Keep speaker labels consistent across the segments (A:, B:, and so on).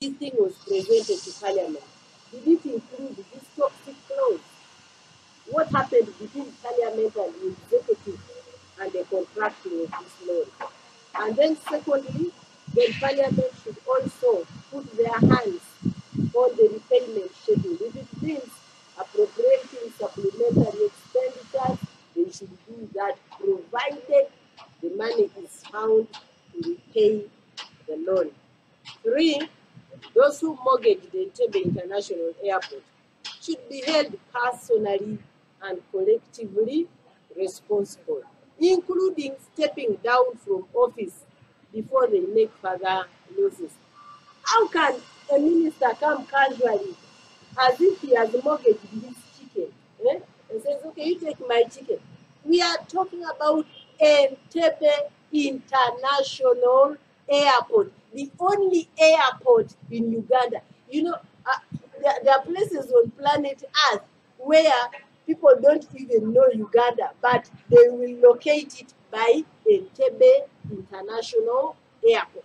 A: this thing was presented to Parliament, did it include this toxic clause? What happened between Parliament and the executive and the contracting of this law? And then secondly, the Parliament should also put their hands on the repayment schedule. If it means appropriating supplementary expenditures, they should do that, provided the money is found to repay the loan. 3, those who mortgage the Entebbe International Airport should be held personally and collectively responsible, including stepping down from office before they make further losses. How can a minister come casually as if he has mortgaged his chicken and says, okay, you take my chicken? We are talking about Entebbe International Airport, the only airport in Uganda. You know, there are places on planet Earth where people don't even know Uganda, but they will locate it by Entebbe International Airport.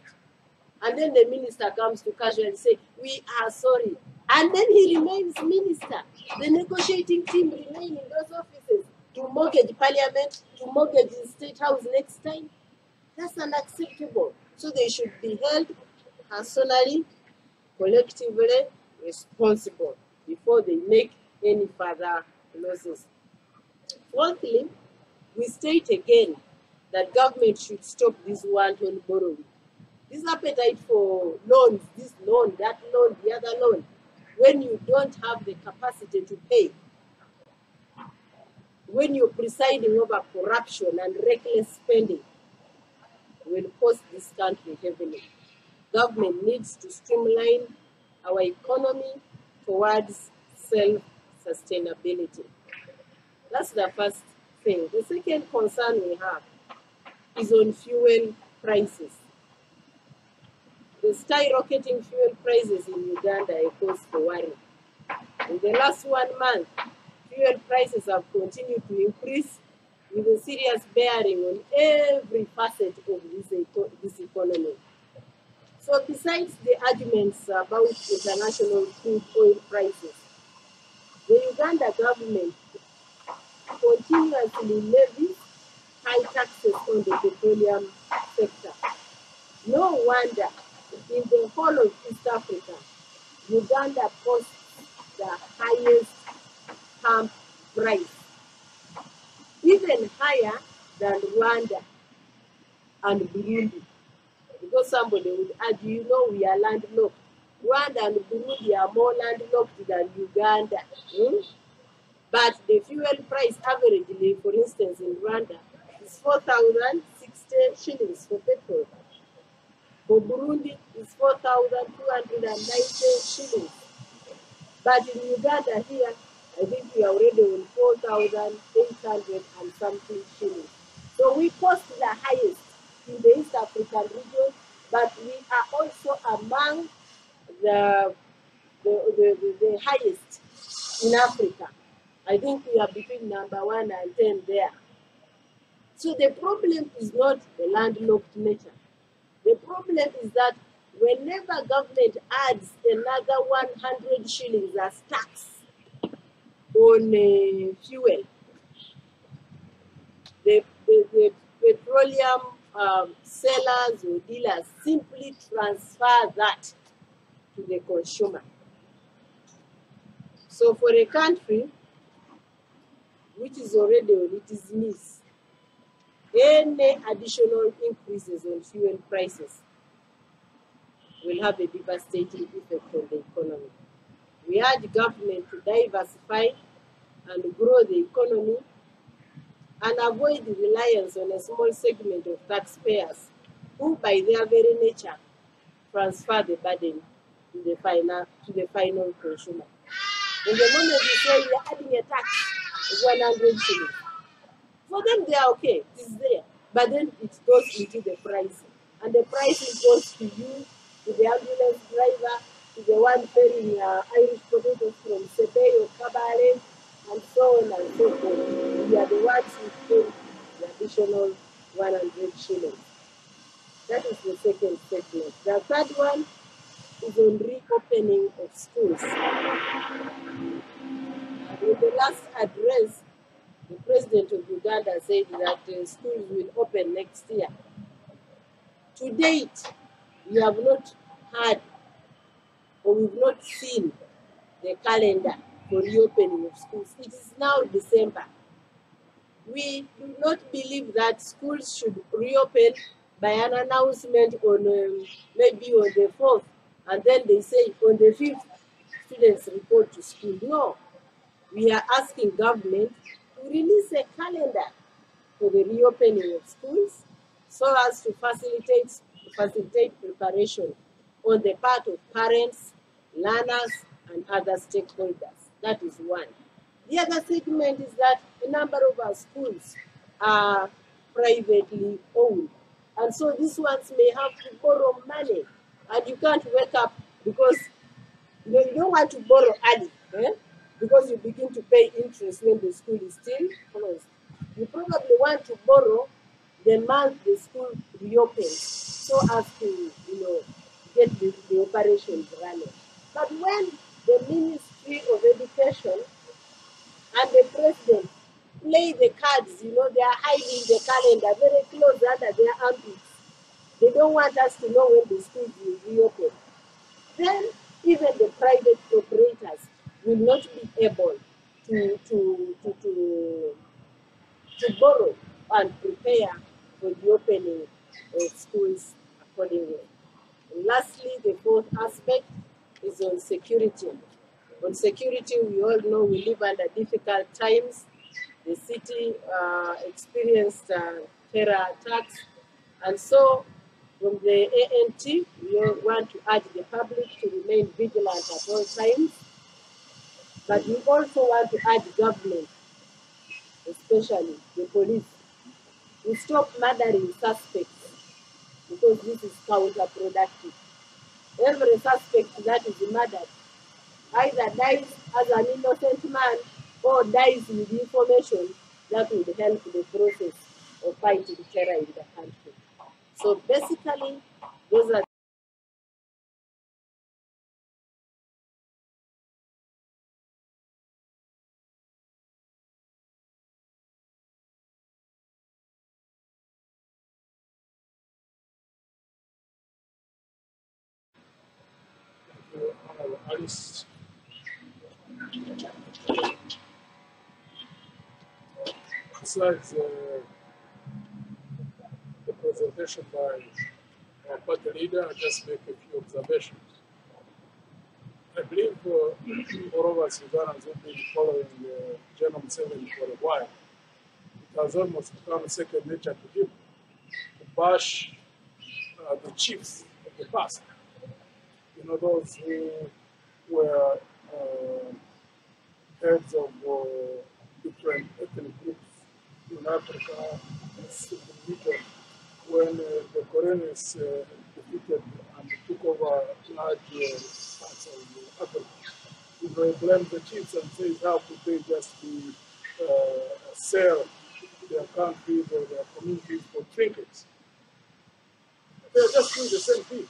A: And then the minister comes to casually say, we are sorry. And then he remains minister. The negotiating team remain in those offices to mortgage Parliament, to mortgage the State House next time. That's unacceptable. So they should be held personally, collectively responsible before they make any further losses. Fourthly, we state again that government should stop this wanton borrowing. This appetite for loans, this loan, that loan, the other loan, when you don't have the capacity to pay, when you're presiding over corruption and reckless spending, will cost this country heavily. Government needs to streamline our economy towards self-sustainability. That's the first thing. The second concern we have is on fuel prices. The skyrocketing fuel prices in Uganda are a cause for worry. In the last 1 month, fuel prices have continued to increase with a serious bearing on every facet of this economy. So besides the arguments about international crude oil prices, the Uganda government continuously levies high taxes on the petroleum sector. No wonder in the whole of East Africa, Uganda posts the highest pump price, even higher than Rwanda and Burundi. Because somebody would argue, you know, we are landlocked. Rwanda and Burundi are more landlocked than Uganda. But the fuel price averagely, for instance, in Rwanda is 4,060 shillings for petrol. For Burundi, it's 4,290 shillings. But in Uganda here, I think we are already on 4,800 and something shillings. So we post the highest in the East African region, but we are also among the highest in Africa. I think we are between number 1 and 10 there. So the problem is not the landlocked nature. The problem is that whenever government adds another 100 shillings as tax on fuel, the petroleum sellers or dealers simply transfer that to the consumer. So for a country which is already on its knees, any additional increases on fuel prices will have a devastating effect on the economy. We urge government to diversify and grow the economy and avoid the reliance on a small segment of taxpayers who, by their very nature, transfer the burden to the final consumer. In the moment you say you're adding a tax of 100 shillings, for them they are okay, it's there. But then it goes into the price. And the price goes to you, to the ambulance driver, to the one selling Irish potatoes from Sebe or Kabale, and so on and so forth. We are the ones who pay the additional 100 shillings. That is the second statement. The third one is on reopening of schools. In the last address, the president of Uganda said that schools will open next year. To date, we have not had or we've not seen the calendar for reopening of schools. It is now December. We do not believe that schools should reopen by an announcement on maybe on the 4th, and then they say on the 5th, students report to school. No, we are asking government to release a calendar for the reopening of schools so as to facilitate preparation on the part of parents, learners, and other stakeholders. That is one. The other segment is that a number of our schools are privately owned. And so these ones may have to borrow money. And you can't wake up because you don't want to borrow early, because you begin to pay interest when the school is still closed. You probably want to borrow the month the school reopens so as to, get the operations running. But when the Ministry of Education and the president play the cards, they are hiding the calendar very close under their armpits. They don't want us to know when the schools will reopen. Then even the private operators will not be able to borrow and prepare for the opening of schools accordingly. And lastly, the fourth aspect is on security. On security, we all know we live under difficult times. The city experienced terror attacks. And so, from the ANT, we all want to urge the public to remain vigilant at all times. But we also want to urge government, especially the police, to stop murdering suspects because this is counterproductive. Every suspect that is murdered either dies as an innocent man or dies with information that would help the process of fighting terror in the country. So basically, those are
B: Alice. Besides the presentation by our party leader, I'll just make a few observations. I believe all of us Ugandans have been following General Museveni for a while. It has almost become second nature to him to bash the chiefs of the past. Those who were heads of different ethnic groups in Africa, in the region, when the colonists defeated and took over large parts of Africa. They blame the chiefs and say, how could they just sell their countries or their communities for trinkets? They are just doing the same thing.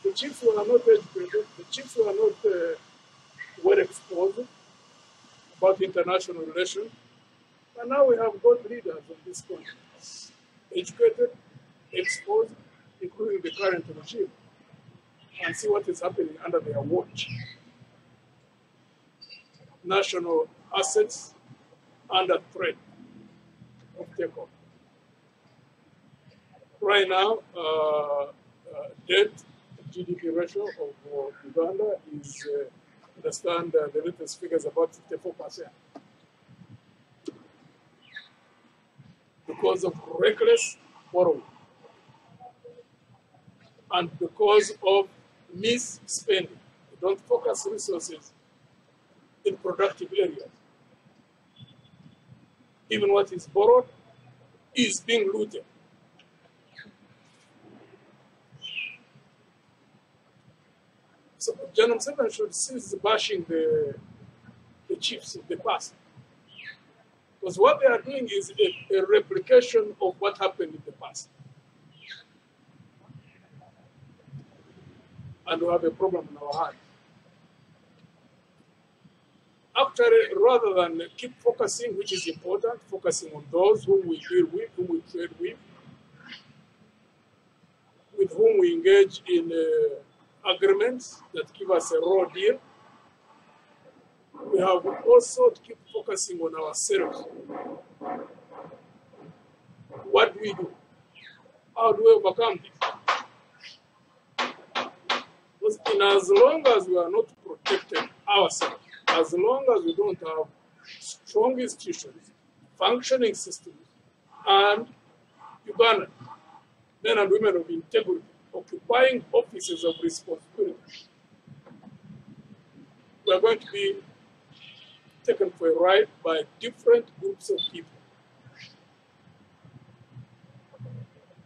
B: The chiefs were not educated, the chiefs were not well exposed about international relations, and now we have got leaders of this country, educated, exposed, including the current regime, and see what is happening under their watch. National assets under threat of takeover. Right now, debt GDP ratio of Uganda is, understand the latest figures about 54%. Because of reckless borrowing and because of misspending. We don't focus resources in productive areas. Even what is borrowed is being looted. So General Museveni should cease bashing the chiefs of the past. Because what they are doing is a replication of what happened in the past. and we have a problem in our hands. Actually, rather than keep focusing, which is important, focusing on those whom we deal with, whom we trade with whom we engage in agreements that give us a raw deal, we have also to keep focusing on ourselves. What do we do? How do we overcome this? Because as long as we are not protecting ourselves, as long as we don't have strong institutions, functioning systems, and Uganda, men and women of integrity, occupying offices of responsibility, we are going to be taken for a ride by different groups of people.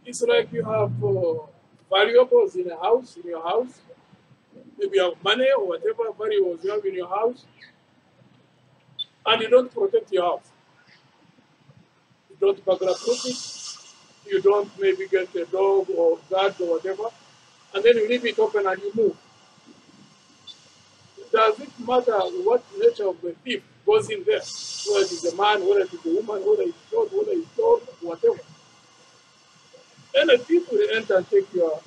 B: It's like you have valuables in a house, in your house. Maybe you have money or whatever valuables you have in your house, and you don't protect your house. You don't burglar-proof it. You don't maybe get a dog or guard or whatever, and then you leave it open and you move. Does it matter what nature of the thief goes in there? Whether it is a man, whether it is a woman, whether it's dog, whether it's dog, whatever. And the thief will enter and take your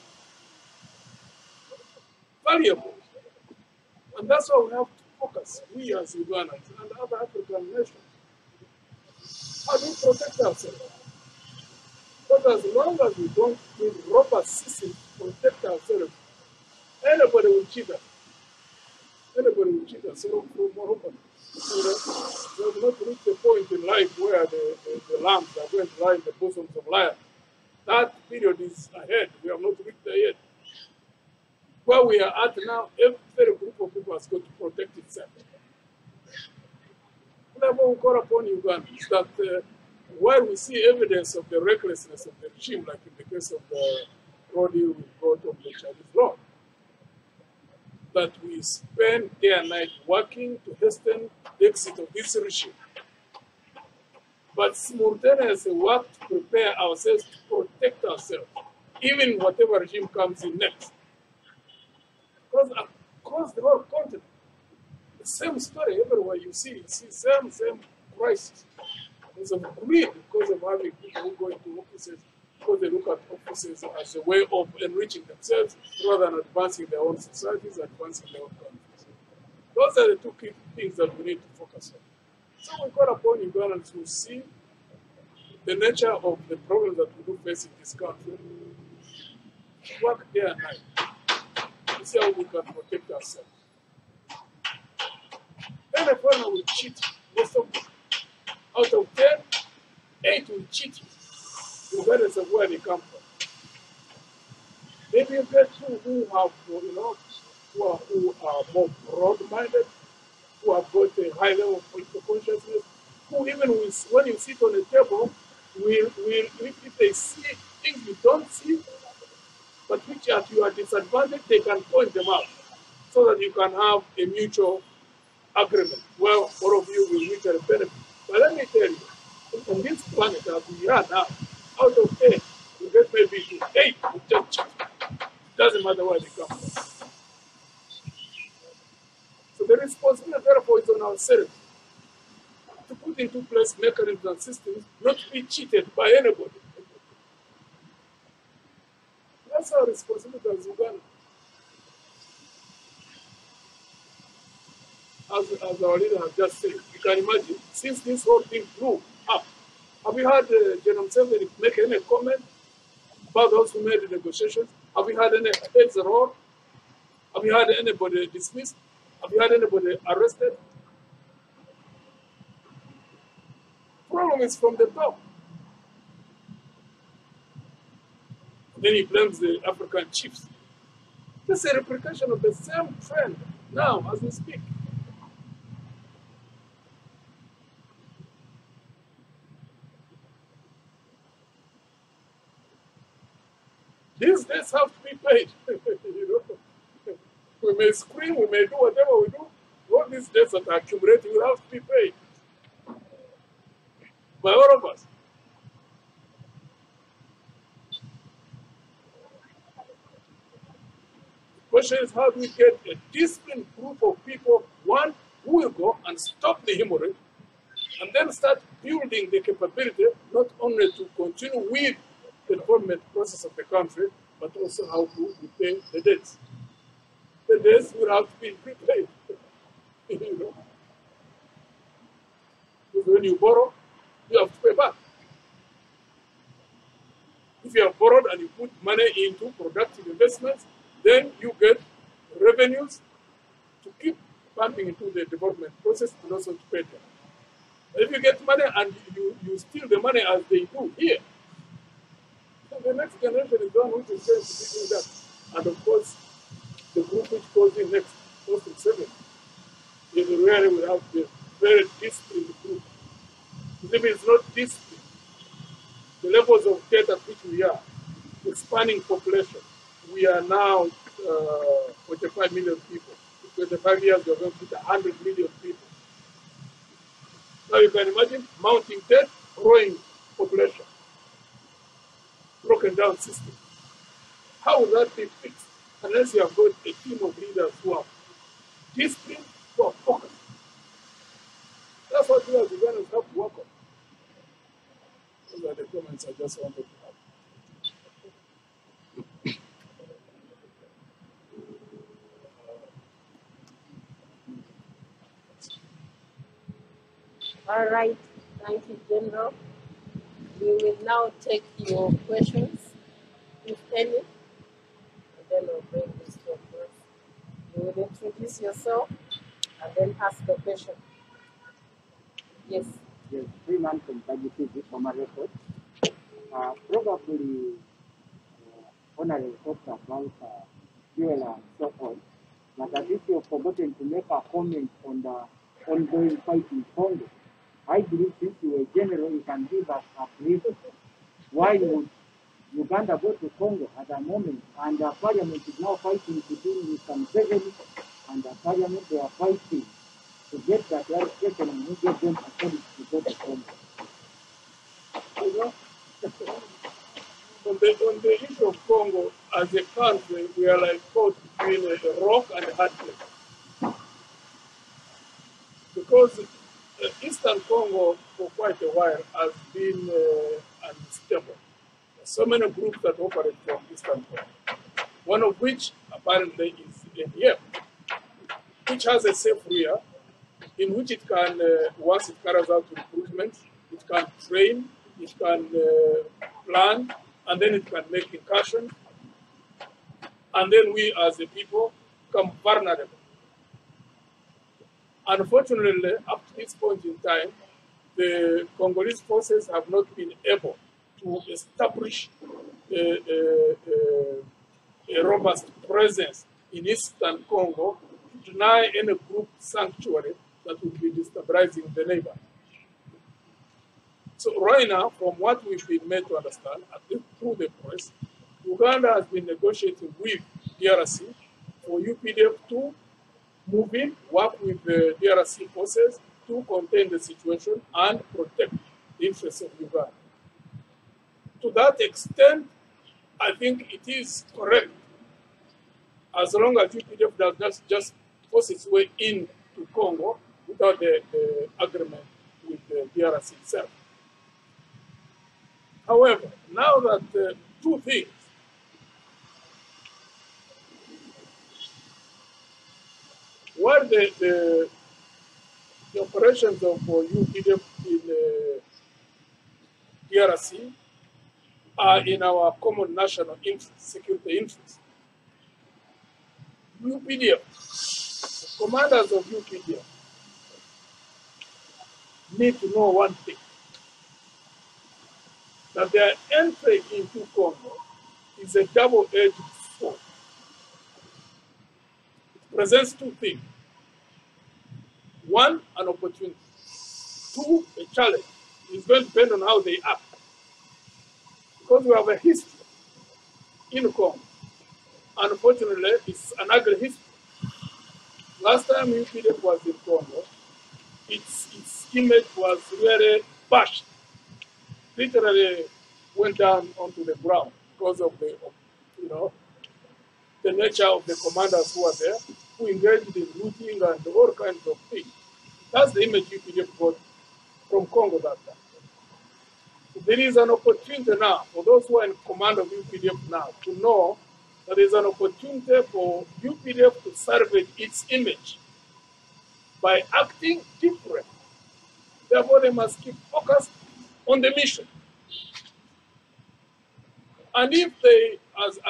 B: valuables. And that's why we have to focus, we as Ugandans and other African nations. How do we protect ourselves? Because as long as we don't build robust systems to protect ourselves, anybody will cheat us. Anybody will cheat us. So, moreover, we have not reached the point in life where the lambs are going to lie in the bosoms of lions. That period is ahead. We have not reached there yet. Where we are at now, every group of people has got to protect itself. Whenever we call upon Uganda, is that while we see evidence of the recklessness of the regime, like in the case of the road deal we brought of the Chinese law, that we spend day and night working to hasten the exit of this regime, but simultaneously work to prepare ourselves to protect ourselves, even whatever regime comes in next. Because across the whole continent, the same story everywhere you see same crisis. Because of greed, because of having people who go into offices, because they look at offices as a way of enriching themselves rather than advancing their own societies, advancing their own countries. Those are the two key things that we need to focus on. So we call upon Ugandans who see the nature of the problems that we do face in this country, work day and night to see how we can protect ourselves. Then the partner will cheat. Most of them, out of 10, 8 will cheat you, regardless of where they come from. Maybe you get two who have, who are more broad-minded, who have got a high level of political consciousness, who even when you sit on a table, if they see things you don't see, but which at your disadvantage, they can point them out so that you can have a mutual agreement where all of you will mutually benefit. But let me tell you, on this planet as we are now, out of 10, you get maybe 8 will just cheat. It doesn't matter where they come from. So the responsibility, therefore, is on ourselves to put into place mechanisms and systems not to be cheated by anybody. That's our responsibility as Uganda. As our leader has just said, you can imagine, since this whole thing blew up, have you heard General Museveni make any comment about those who made the negotiations? Have you had any heads roll? Have you had anybody dismissed? Have you had anybody arrested? The problem is from the top. Then he blames the African chiefs. This is a replication of the same trend now as we speak. These days have to be paid. We may scream, we may do whatever we do. All these debts that are accumulating will have to be paid by all of us. Question is, how do we get a disciplined group of people, one, who will go and stop the hemorrhage, and then start building the capability, not only to continue with the development process of the country, but also how to repay the debts. The debts will have to be prepaid. You know? Because when you borrow, you have to pay back. If you have borrowed and you put money into productive investments, then you get revenues to keep pumping into the development process and also to pay them. But if you get money and you steal the money as they do here, then the next generation is the one which is going to be doing that. And of course, the group which goes in next, post in 7, is really will have to be a very disciplined group. If it's not disciplined, the levels of debt at which we are, expanding population, we are now 45 million people. In 25 years, we are going to hit 100 million people. Now you can imagine mounting debt, growing population, broken down system. How will that be fixed unless you have got a team of leaders who are disciplined, who are focused? That's what we as Ugandans have to work on. Those are the comments I just wanted to have.
A: All right, thank you, General. We will now take your questions, if any, and then I'll bring this to us. You will introduce yourself and then ask the question. Yes.
C: Yes, 3 months from KGTV from a record. Probably Honorable talked about fuel and so on, but at least you've forgotten to make a comment on the ongoing fight in Congo. I believe since you were general, you can give us a brief. Why would Uganda go to Congo at the moment? And the parliament is now fighting between Mr. Museveni and the parliament. They are fighting to get that clarification and we get them authority to go to Congo.
B: You know, on the issue of Congo, as a country, we are like caught between a rock and a hard place. Because Eastern Congo, for quite a while, has been unstable. There are so many groups that operate from Eastern Congo, one of which apparently is Entebbe, which has a safe area in which it can, once it carries out recruitment, it can train, it can plan, and then it can make incursion. And then we as a people become vulnerable. Unfortunately, up to this point in time, the Congolese forces have not been able to establish a robust presence in Eastern Congo to deny any group sanctuary that would be destabilizing the neighbor. So right now, from what we've been made to understand, at least through the press, Uganda has been negotiating with DRC for UPDF to move in, work with the DRC forces to contain the situation and protect the interests of Uganda. To that extent, I think it is correct, as long as UPDF does not just force its way into Congo without the agreement with the DRC itself. However, now that two things, what the operations of UPDF in DRC are in our common national interest, security interest. UPDF, the commanders of UPDF need to know one thing, that their entry into Congo is a double-edged sword. It presents two things. One, an opportunity. Two, a challenge. It's going to depend on how they act. Because we have a history in Congo. Unfortunately, it's an ugly history. Last time UPDF was in Congo, its image was really bashed. Literally went down onto the ground because of the, the nature of the commanders who are there, who engaged in looting and all kinds of things. That's the image UPDF got from Congo that time. So there is an opportunity now for those who are in command of UPDF now to know that there is an opportunity for UPDF to salvage its image by acting different. Therefore, they must keep focused on the mission. And if they,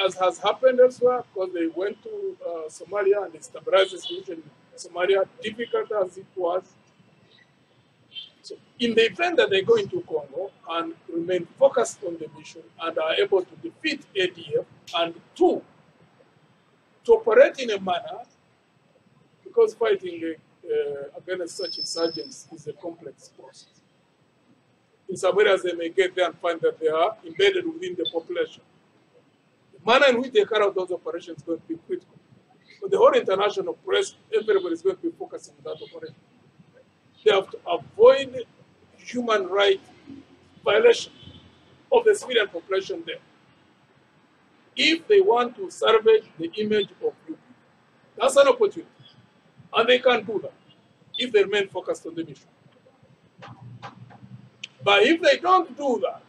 B: as has happened elsewhere, because they went to Somalia and they stabilized the situation in Somalia, difficult as it was. So in the event that they go into Congo and remain focused on the mission and are able to defeat ADF, and two, to operate in a manner, because fighting against such insurgents is a complex process. In some areas, they may get there and find that they are embedded within the population. The manner in which they carry out those operations is going to be critical. But the whole international press, everybody is going to be focusing on that operation. They have to avoid human rights violation of the civilian population there. If they want to salvage the image of UP, that's an opportunity. And they can do that if they remain focused on the mission. But if they don't do that,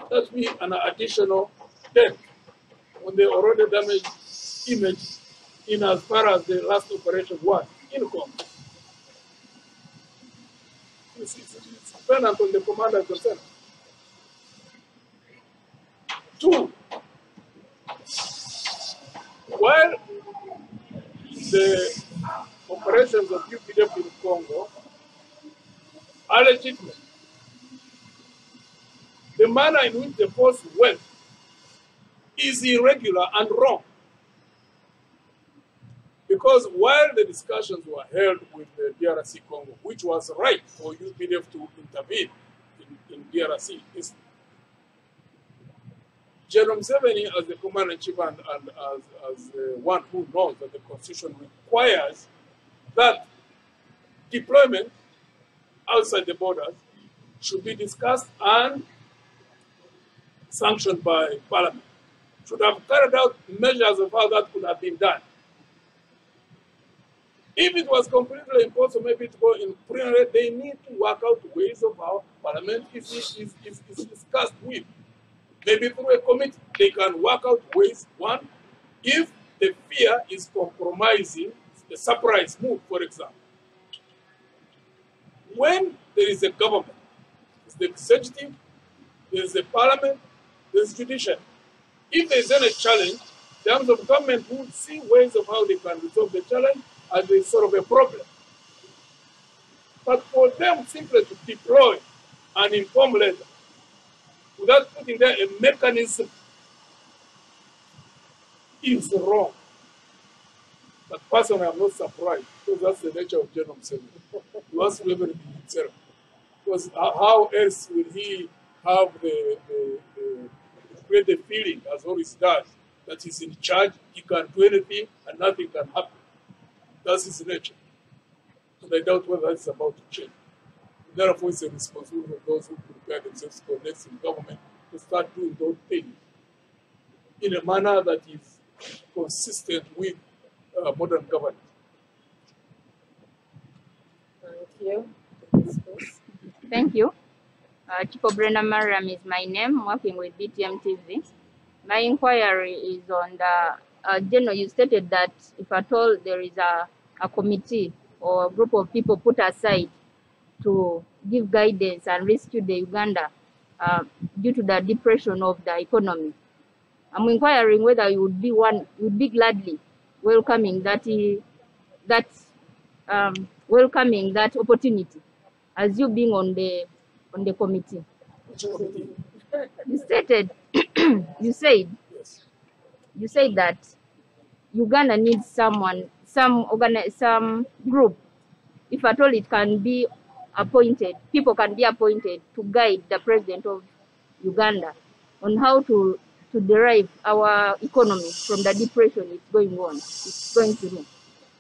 B: that will be an additional death on the already damaged image in as far as the last operation was in Congo. It's dependent on the commander concerned. Two, while the operations of UPDF in Congo are legitimate, the manner in which the force went is irregular and wrong. Because while the discussions were held with the DRC Congo, which was right for UPDF to intervene in DRC, General Museveni, as the commander-in-chief and as one who knows that the Constitution requires that deployment outside the borders should be discussed and sanctioned by Parliament. Should have carried out measures of how that could have been done. If it was completely impossible maybe to go in plenary, they need to work out ways of how Parliament is discussed with. Maybe through a committee, they can work out ways. One, if the fear is compromising the surprise move, for example. When there is a government, there's the executive, there's the parliament, there's judiciary. If there's any challenge, the arms of government would see ways of how they can resolve the challenge as they solve a problem. But for them simply to deploy an inform letter without putting there a mechanism is wrong. But personally, I'm not surprised, because that's the nature of General Museveni. He wants to do everything himself. Because how else will he have create the feeling, as always does, that he's in charge, he can do anything, and nothing can happen. That's his nature. And I doubt whether that's about to change. Therefore, it's a responsibility of those who prepare themselves for next in government to start doing those things in a manner that is consistent with modern governance.
A: Thank you.
D: Thank you. Chico Brenda Mariam is my name, working with BTM TV. My inquiry is on the, General, you stated that if at all there is a committee or a group of people put aside to give guidance and rescue the Uganda due to the depression of the economy. I'm inquiring whether you would be gladly welcoming welcoming that opportunity as you being on the committee.
B: Which committee?
D: You stated, you said that Uganda needs some group, if at all it can be appointed, people can be appointed to guide the president of Uganda on how to derive our economy from the depression it's going through.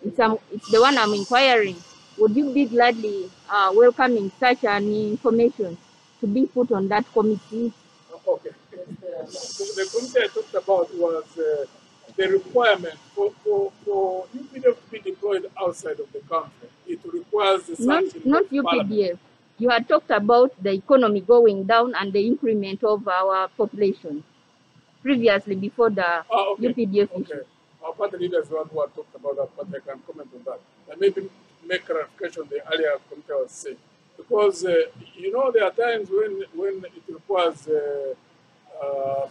D: It's the one I'm inquiring. Would you be gladly welcoming such an information to be put on that committee?
B: Okay. The committee I talked about was the requirement for UPDF to be deployed outside of the country. It requires the sanction
D: Not
B: of Parliament.
D: UPDF. You had talked about the economy going down and the increment of our population previously before the UPDF issue.
B: Okay. Our party leaders were who had talked about that, but I can comment on that. And maybe make clarification on the earlier committee was saying. Because, you know, there are times when it requires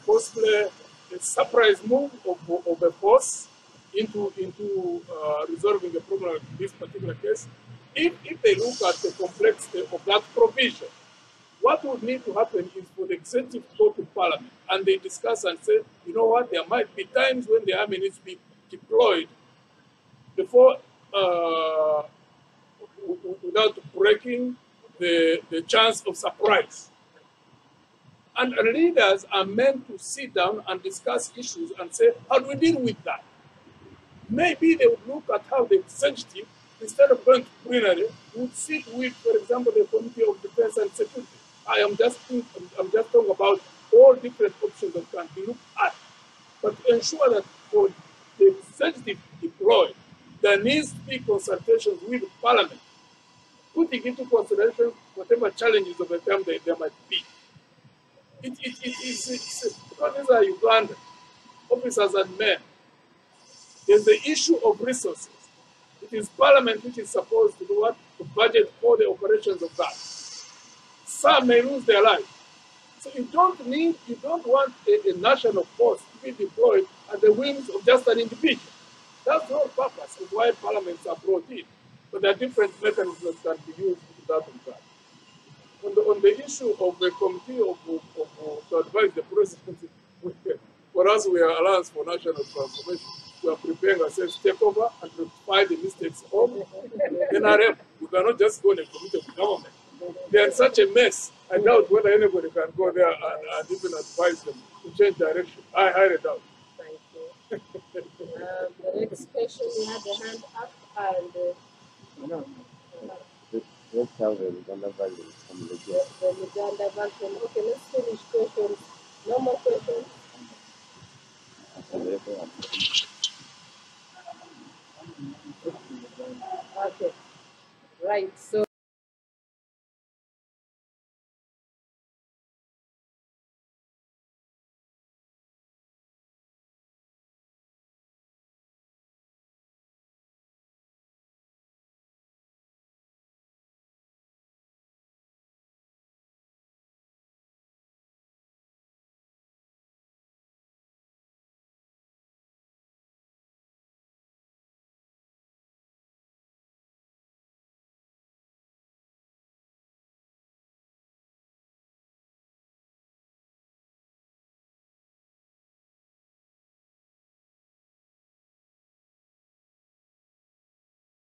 B: possibly a surprise move of a force into resolving a problem like this particular case. If they look at the complexity of that provision, what would need to happen is for the executive to go to Parliament and they discuss and say, you know what, there might be times when the army needs to be deployed before, without breaking the chance of surprise. And leaders are meant to sit down and discuss issues and say, how do we deal with that? Maybe they would look at how the executive, instead of going to plenary, would sit with, for example, the Committee of Defense and Security. I'm just talking about all different options that can be looked at. But to ensure that for the executive deployed, there needs to be consultations with Parliament, putting into consideration whatever challenges of the time there might be. It's because these are Uganda officers and men. There's the issue of resources. It is Parliament which is supposed to do what? To budget for the operations of that. Some may lose their life. So you don't want a national force to be deployed at the whims of just an individual. That's the whole purpose of why parliaments are brought in. But there are different mechanisms that can be used to that regard. On the issue of the committee to advise the president, for us, we are Alliance for National Transformation. We are preparing ourselves to take over and rectify the mistakes of NRM. We cannot just go in a committee of government. They are in such a mess. I doubt whether anybody can go there and even advise them to change direction. I highly doubt.
A: Thank you. The next question, we had the hand up and
E: Let's have the Uganda version from the
A: the Uganda version. Okay, let's finish questions. No more questions. Okay. Right. So.